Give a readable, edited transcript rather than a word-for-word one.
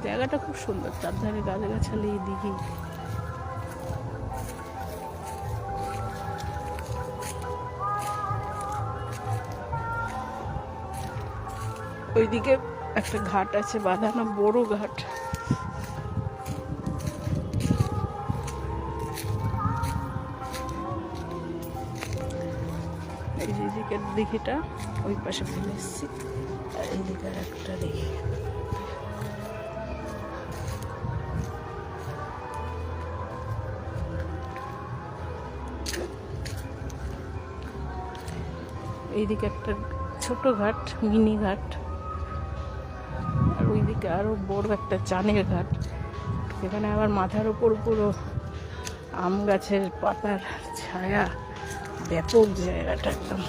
জায়গাটা খুব সুন্দর, চারধারে গাছগাছালি, দিঘি। ওইদিকে একটা ঘাট আছে বাঁধানো, বড় ঘাট। এই যে দিকের দিঘিটা ওই পাশে ফেলে এসেছি, আর এইদিকে আর একটা দিঘি। এইদিকে একটা ছোট ঘাট, মিনি ঘাট, আর ওইদিকে আরো বড় একটা চানের ঘাট। এখানে আবার মাথার উপর পুরো আম গাছের পাতার ছায়া, ব্যাপক জায়গাটা একদম।